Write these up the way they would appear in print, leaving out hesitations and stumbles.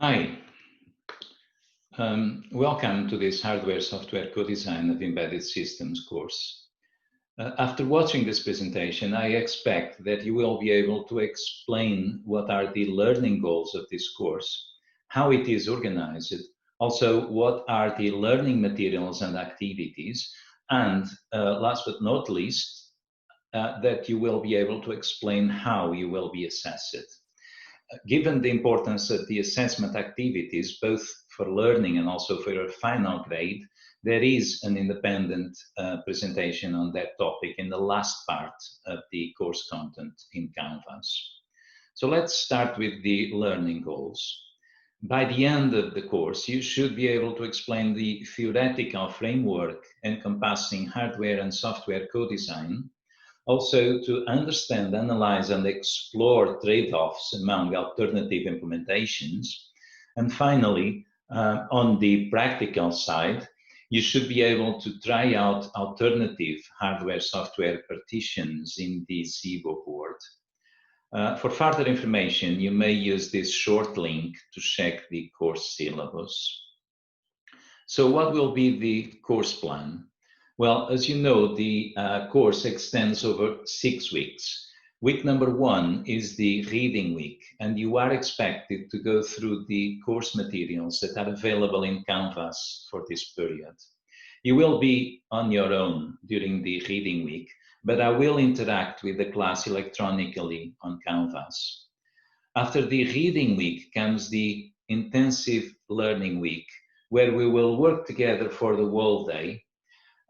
Hi, welcome to this hardware-software co-design of embedded systems course. After watching this presentation, I expect that you will be able to explain what are the learning goals of this course, how it is organized, also what are the learning materials and activities, and last but not least, that you will be able to explain how you will be assessed. Given the importance of the assessment activities, both for learning and also for your final grade, there is an independent presentation on that topic in the last part of the course content in Canvas. So let's start with the learning goals. By the end of the course, you should be able to explain the theoretical framework encompassing hardware and software co-design, also to understand, analyze, and explore trade-offs among alternative implementations. And finally, on the practical side, you should be able to try out alternative hardware-software partitions in the ZIBO board. For further information, you may use this short link to check the course syllabus. So what will be the course plan? Well, as you know, the course extends over 6 weeks. Week number 1 is the reading week, and you are expected to go through the course materials that are available in Canvas for this period. You will be on your own during the reading week, but I will interact with the class electronically on Canvas. After the reading week comes the intensive learning week, where we will work together for the whole day.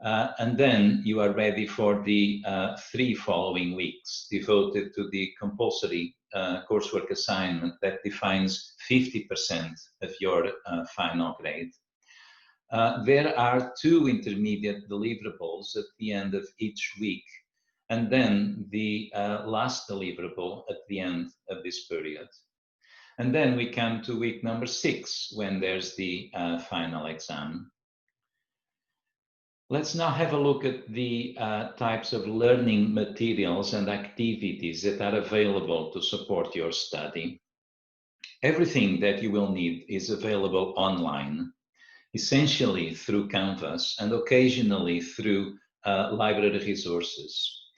And then you are ready for the 3 following weeks devoted to the compulsory coursework assignment that defines 50% of your final grade. There are 2 intermediate deliverables at the end of each week, and then the last deliverable at the end of this period. And then we come to week number 6, when there's the final exam. Let's now have a look at the types of learning materials and activities that are available to support your study. Everything that you will need is available online, essentially through Canvas and occasionally through library resources.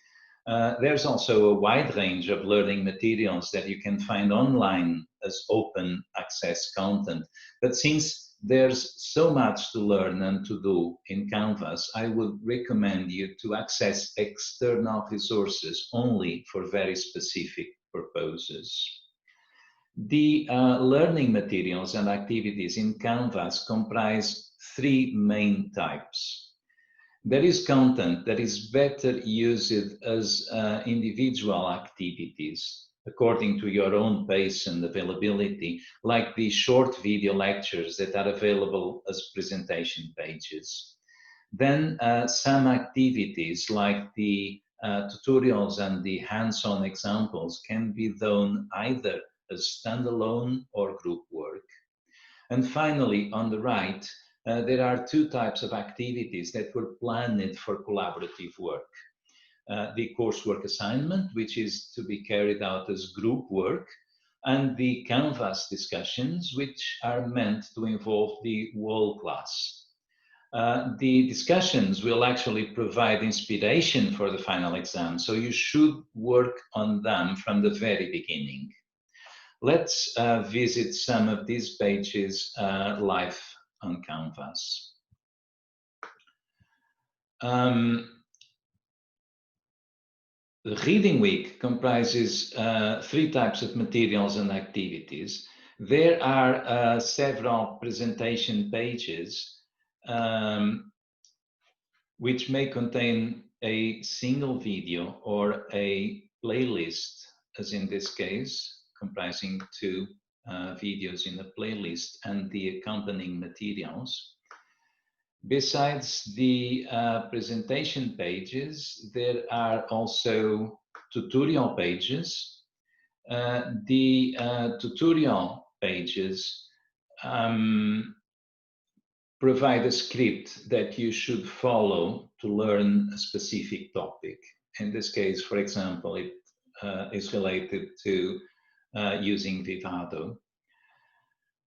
There's also a wide range of learning materials that you can find online as open access content. But since there's so much to learn and to do in Canvas, I would recommend you to access external resources only for very specific purposes. The learning materials and activities in Canvas comprise 3 main types. There is content that is better used as individual activities according to your own pace and availability, like the short video lectures that are available as presentation pages. Then some activities like the tutorials and the hands-on examples can be done either as standalone or group work. And finally, on the right, there are 2 types of activities that were planned for collaborative work. The coursework assignment, which is to be carried out as group work, and the Canvas discussions, which are meant to involve the whole class. The discussions will actually provide inspiration for the final exam, so you should work on them from the very beginning. Let's visit some of these pages live on Canvas. The reading week comprises 3 types of materials and activities. There are several presentation pages which may contain a single video or a playlist, as in this case, comprising 2 videos in a playlist and the accompanying materials. Besides the presentation pages, there are also tutorial pages. The tutorial pages provide a script that you should follow to learn a specific topic. In this case, for example, it is related to using Vivado.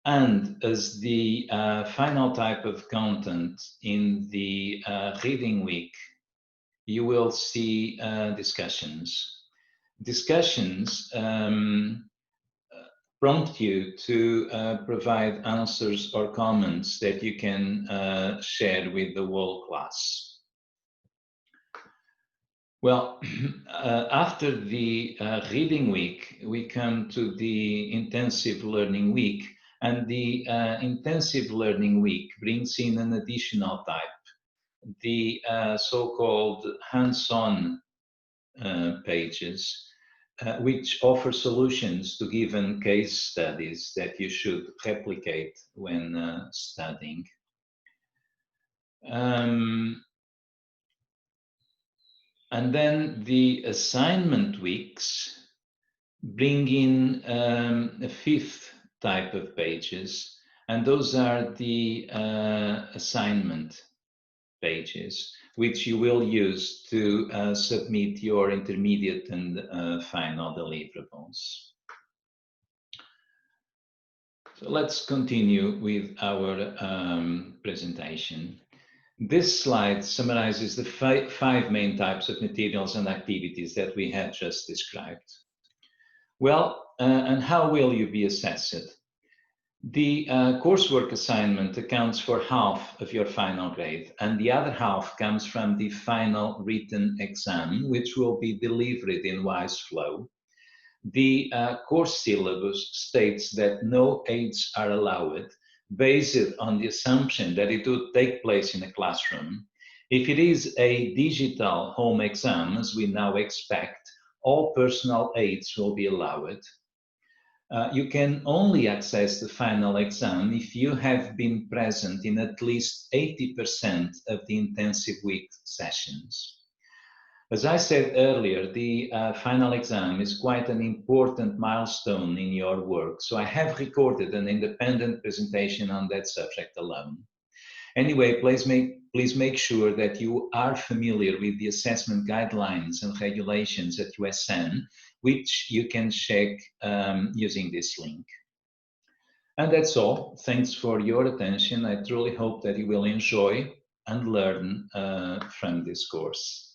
And as the final type of content in the reading week, you will see discussions. Discussions prompt you to provide answers or comments that you can share with the whole class. Well, after the reading week, we come to the intensive learning week, and the intensive learning week brings in an additional type, the so-called hands-on pages, which offer solutions to given case studies that you should replicate when studying. And then the assignment weeks bring in a fifth type of pages, and those are the assignment pages, which you will use to submit your intermediate and final deliverables. So let's continue with our presentation. This slide summarizes the five main types of materials and activities that we had just described. Well, and how will you be assessed? The coursework assignment accounts for half of your final grade, and the other half comes from the final written exam, which will be delivered in wise flow. The course syllabus states that no aids are allowed, based on the assumption that it would take place in a classroom. If it is a digital home exam, as we now expect, all personal aids will be allowed. You can only access the final exam if you have been present in at least 80% of the intensive week sessions. As I said earlier, the final exam is quite an important milestone in your work, so I have recorded an independent presentation on that subject alone. Anyway, please make sure that you are familiar with the assessment guidelines and regulations at USN, which you can check using this link. And that's all. Thanks for your attention. I truly hope that you will enjoy and learn from this course.